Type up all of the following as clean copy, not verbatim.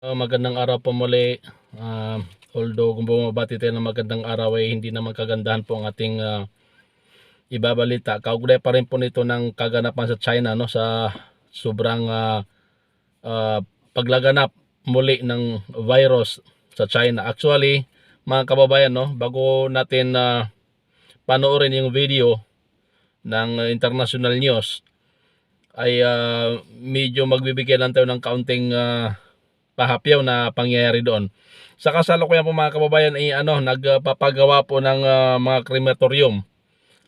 Magandang araw po muli. Although kung bumabati tayo ng magandang araw ay hindi naman kagandahan po ang ating ibabalita. Kaugnay pa rin po nito ng kaganapan sa China, no, sa sobrang paglaganap muli ng virus sa China. Actually, mga kababayan, no, bago natin panoorin yung video ng international news ay medyo magbibigay lang tayo ng kaunting pahapyaw na pangyayari doon. Sa kasalukuyan po mga kababayan ay nagpapagawa po ng mga crematorium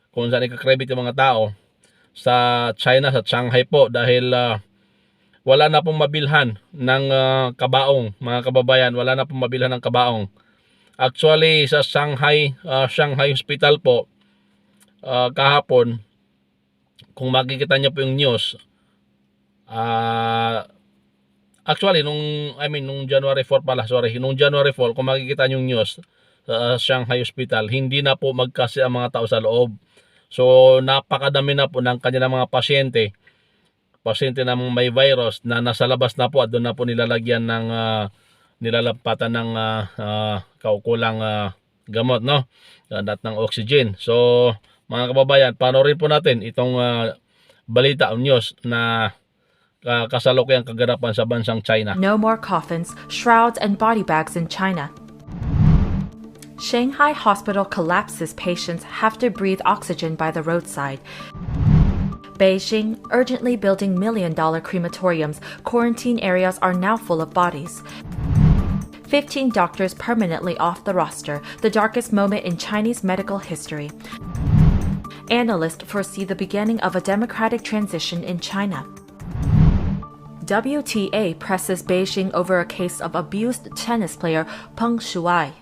kung saan ikakremate yung mga tao sa China, sa Shanghai po, dahil wala na pong mabilhan ng kabaong, mga kababayan, wala na pong mabilhan ng kabaong. Actually sa Shanghai Hospital po, kahapon, kung makikita niyo po yung news, actually nung January 4 pala, nung January 4, kung makikita niyo yung news sa Shanghai Hospital, hindi na po magkasi ang mga tao sa loob. So napakadami na po ng kanilang mga pasyente na may virus na nasa labas na po, at doon na po nilalagyan ng nilalampatan ng kaukulang gamot, no, at ng oxygen. So mga kababayan, panoorin po natin itong balita o news na kasalukuyang kaganapan sa bansang China. No more coffins, shrouds, and body bags in China. Shanghai hospital collapses, patients have to breathe oxygen by the roadside. Beijing urgently building million-dollar crematoriums. Quarantine areas are now full of bodies. 15 doctors permanently off the roster, the darkest moment in Chinese medical history. Analysts foresee the beginning of a democratic transition in China. WTA presses Beijing over a case of abused tennis player Peng Shuai.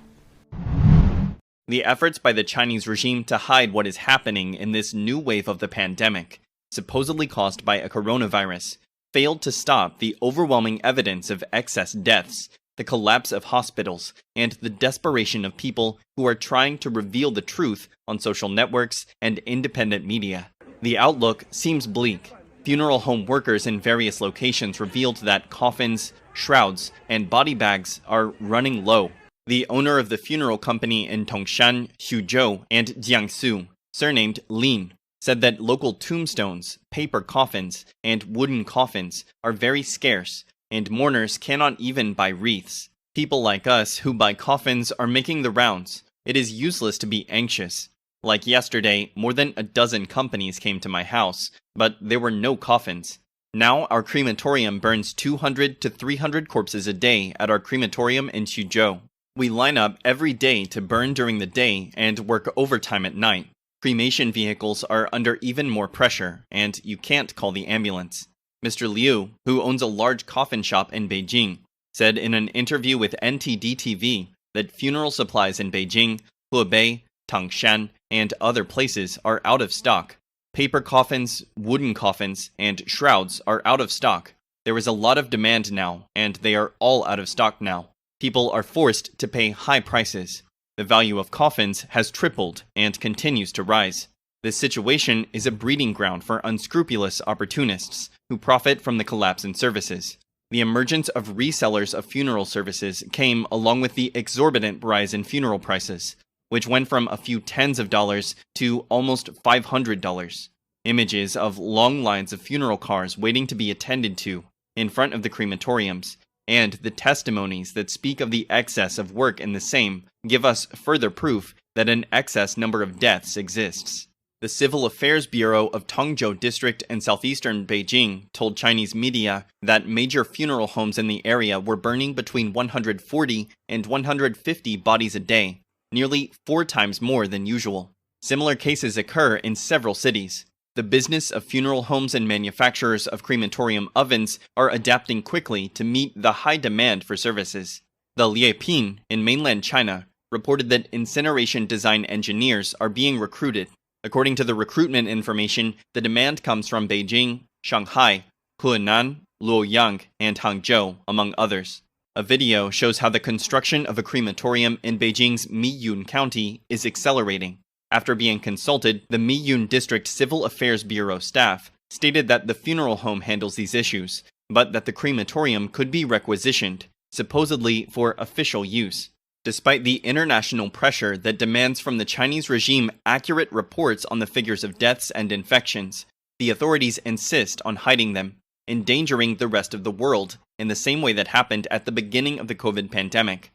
The efforts by the Chinese regime to hide what is happening in this new wave of the pandemic, supposedly caused by a coronavirus, failed to stop the overwhelming evidence of excess deaths, the collapse of hospitals, and the desperation of people who are trying to reveal the truth on social networks and independent media. The outlook seems bleak. Funeral home workers in various locations revealed that coffins, shrouds, and body bags are running low. The owner of the funeral company in Tongshan, Huzhou, and Jiangsu, surnamed Lin, said that local tombstones, paper coffins, and wooden coffins are very scarce, and mourners cannot even buy wreaths. People like us who buy coffins are making the rounds. It is useless to be anxious. Like yesterday, more than a dozen companies came to my house, but there were no coffins. Now our crematorium burns 200 to 300 corpses a day at our crematorium in Huzhou. We line up every day to burn during the day and work overtime at night. Cremation vehicles are under even more pressure, and you can't call the ambulance. Mr. Liu, who owns a large coffin shop in Beijing, said in an interview with NTD-TV that funeral supplies in Beijing, Hebei, Tangshan, and other places are out of stock. Paper coffins, wooden coffins, and shrouds are out of stock. There is a lot of demand now, and they are all out of stock now. People are forced to pay high prices. The value of coffins has tripled and continues to rise. This situation is a breeding ground for unscrupulous opportunists who profit from the collapse in services. The emergence of resellers of funeral services came along with the exorbitant rise in funeral prices, which went from a few tens of dollars to almost $500. Images of long lines of funeral cars waiting to be attended to in front of the crematoriums, and the testimonies that speak of the excess of work in the same give us further proof that an excess number of deaths exists. The Civil Affairs Bureau of Tongzhou District in southeastern Beijing told Chinese media that major funeral homes in the area were burning between 140 and 150 bodies a day, nearly 4 times more than usual. Similar cases occur in several cities. The business of funeral homes and manufacturers of crematorium ovens are adapting quickly to meet the high demand for services. The Liepin in mainland China reported that incineration design engineers are being recruited. According to the recruitment information, the demand comes from Beijing, Shanghai, Hunan, Luoyang, and Hangzhou, among others. A video shows how the construction of a crematorium in Beijing's Miyun County is accelerating. After being consulted, the Miyun District Civil Affairs Bureau staff stated that the funeral home handles these issues, but that the crematorium could be requisitioned. supposedly for official use. Despite the international pressure that demands from the Chinese regime accurate reports on the figures of deaths and infections, the authorities insist on hiding them, endangering the rest of the world in the same way that happened at the beginning of the COVID pandemic.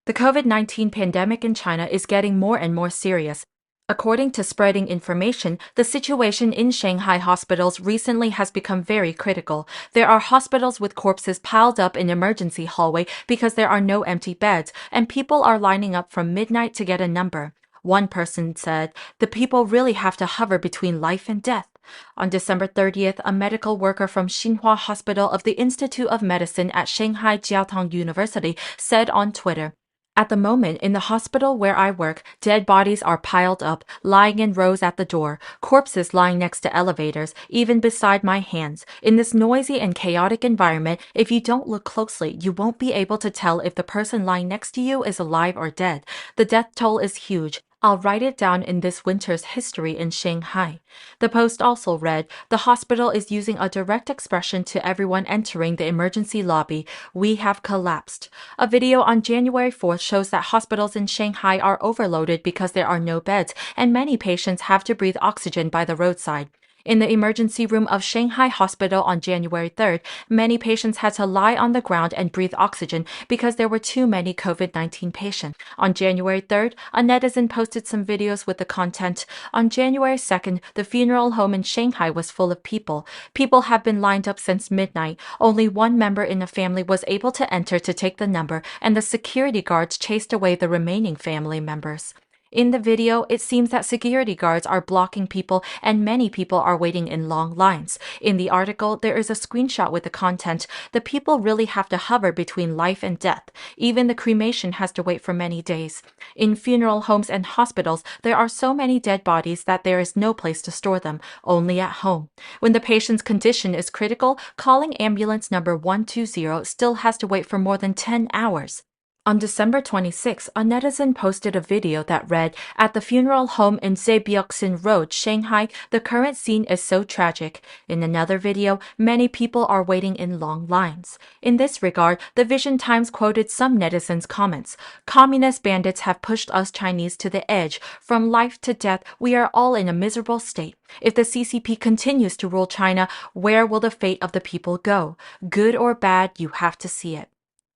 The COVID-19 pandemic in China is getting more and more serious. According to spreading information, the situation in Shanghai hospitals recently has become very critical. There are hospitals with corpses piled up in emergency hallway because there are no empty beds, and people are lining up from midnight to get a number. One person said, "The people really have to hover between life and death." On December 30th, a medical worker from Xinhua Hospital of the Institute of Medicine at Shanghai Jiaotong University said on Twitter, "At the moment, in the hospital where I work, dead bodies are piled up, lying in rows at the door, corpses lying next to elevators, even beside my hands. In this noisy and chaotic environment, if you don't look closely, you won't be able to tell if the person lying next to you is alive or dead. The death toll is huge. I'll write it down in this winter's history in Shanghai." The post also read, "The hospital is using a direct expression to everyone entering the emergency lobby. We have collapsed." A video on January 4th shows that hospitals in Shanghai are overloaded because there are no beds, and many patients have to breathe oxygen by the roadside. In the emergency room of Shanghai Hospital on January 3rd, many patients had to lie on the ground and breathe oxygen because there were too many COVID-19 patients. On January 3rd, a netizen posted some videos with the content, "On January 2nd, the funeral home in Shanghai was full of people. People have been lined up since midnight. Only one member in the family was able to enter to take the number, and the security guards chased away the remaining family members." In the video, it seems that security guards are blocking people and many people are waiting in long lines. In the article, there is a screenshot with the content, "The people really have to hover between life and death. Even the cremation has to wait for many days. In funeral homes and hospitals, there are so many dead bodies that there is no place to store them, only at home. When the patient's condition is critical, calling ambulance number 120 still has to wait for more than 10 hours." On December 26, a netizen posted a video that read, "At the funeral home in Zebyeoksin Road, Shanghai, the current scene is so tragic." In another video, many people are waiting in long lines. In this regard, the Vision Times quoted some netizens' comments. "Communist bandits have pushed us Chinese to the edge. From life to death, we are all in a miserable state. If the CCP continues to rule China, where will the fate of the people go? Good or bad, you have to see it."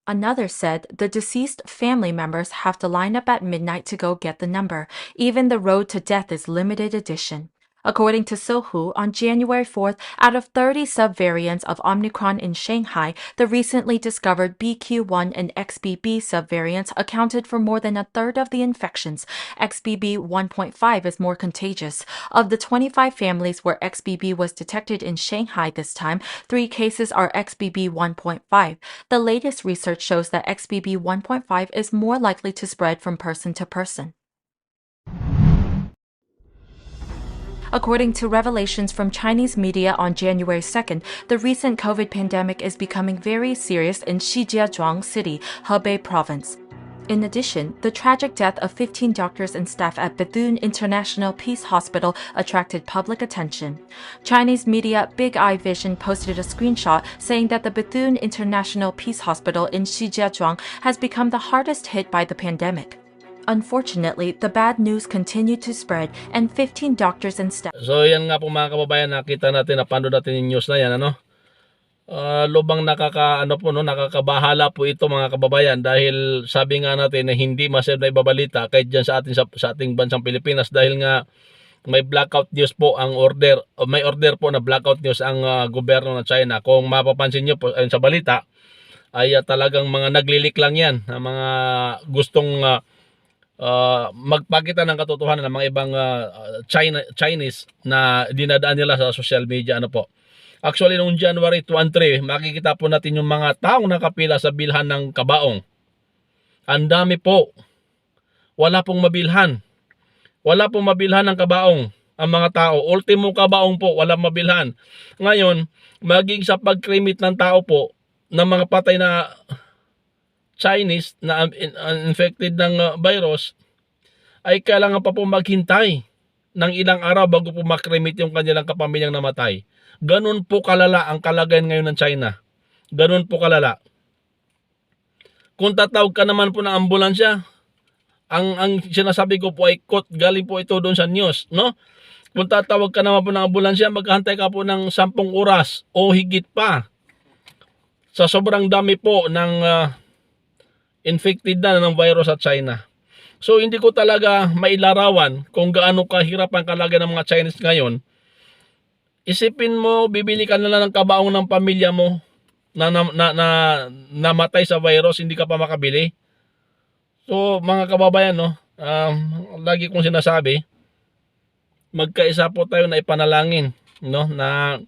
Another said the deceased family members have to line up at midnight to go get the number. Even the road to death is limited edition. According to Sohu, on January 4th, out of 30 subvariants of Omicron in Shanghai, the recently discovered BQ1 and XBB subvariants accounted for more than a third of the infections. XBB 1.5 is more contagious. Of the 25 families where XBB was detected in Shanghai this time, 3 cases are XBB 1.5. The latest research shows that XBB 1.5 is more likely to spread from person to person. According to revelations from Chinese media on January 2nd, the recent COVID pandemic is becoming very serious in Shijiazhuang City, Hebei Province. In addition, the tragic death of 15 doctors and staff at Bethune International Peace Hospital attracted public attention. Chinese media Big Eye Vision posted a screenshot saying that the Bethune International Peace Hospital in Shijiazhuang has become the hardest hit by the pandemic. Unfortunately, the bad news continued to spread and 15 doctors and staff. So yan nga po mga kababayan, nakita natin, napanood natin yung news na yan, ano? Lubang nakakabahala po ito mga kababayan, dahil sabi nga natin na hindi masyado na ibabalita kahit dyan sa ating bansang Pilipinas, dahil nga may blackout news po ang order, o may order po na blackout news ang gobyerno ng China. Kung mapapansin nyo po sa balita, ay talagang mga naglilik lang yan, mga gustong magpakita ng katotohanan ng mga ibang Chinese na dinadaan nila sa social media, ano po. Actually, noong January 2 and 3, makikita po natin yung mga taong nakapila sa bilhan ng kabaong. Ang dami po. Wala pong mabilhan. Wala pong mabilhan ng kabaong ang mga tao. Ultimo kabaong po, wala mabilhan. Ngayon, maging sa pagkrimit ng tao po ng mga patay na Chinese na infected ng virus, ay kailangan pa po maghintay ng ilang araw bago po makremit yung kanilang kapamilyang namatay. Ganun po kalala ang kalagayan ngayon ng China. Ganun po kalala. kung tatawag ka naman po ng ambulansya, ang sinasabi ko po ay galing po ito doon sa news, no? Kung tatawag ka naman po ng ambulansya, maghahantay ka po ng 10 oras o higit pa. Sa sobrang dami po ng infected na ng virus sa China. So hindi ko talaga mailarawan kung gaano kahirap ang kalagayan ng mga Chinese ngayon. Isipin mo, bibili ka na lang ng kabaong ng pamilya mo na namatay sa virus, hindi ka pa makabili. So mga kababayan, no, lagi kong sinasabi, magkaisa po tayo na ipanalangin, no, na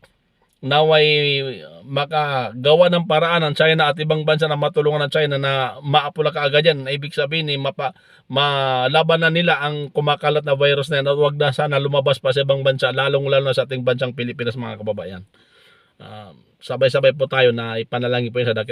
naway makagawa ng paraan ng China at ibang bansa na matulungan ng China na maapula kaagad yan. Ibig sabihin, malaban na nila ang kumakalat na virus na yan at huwag na sana lumabas pa sa ibang bansa, lalong-lalo na sa ating bansang Pilipinas, mga kababayan. Sabay-sabay po tayo na ipanalangin po yun sa dakil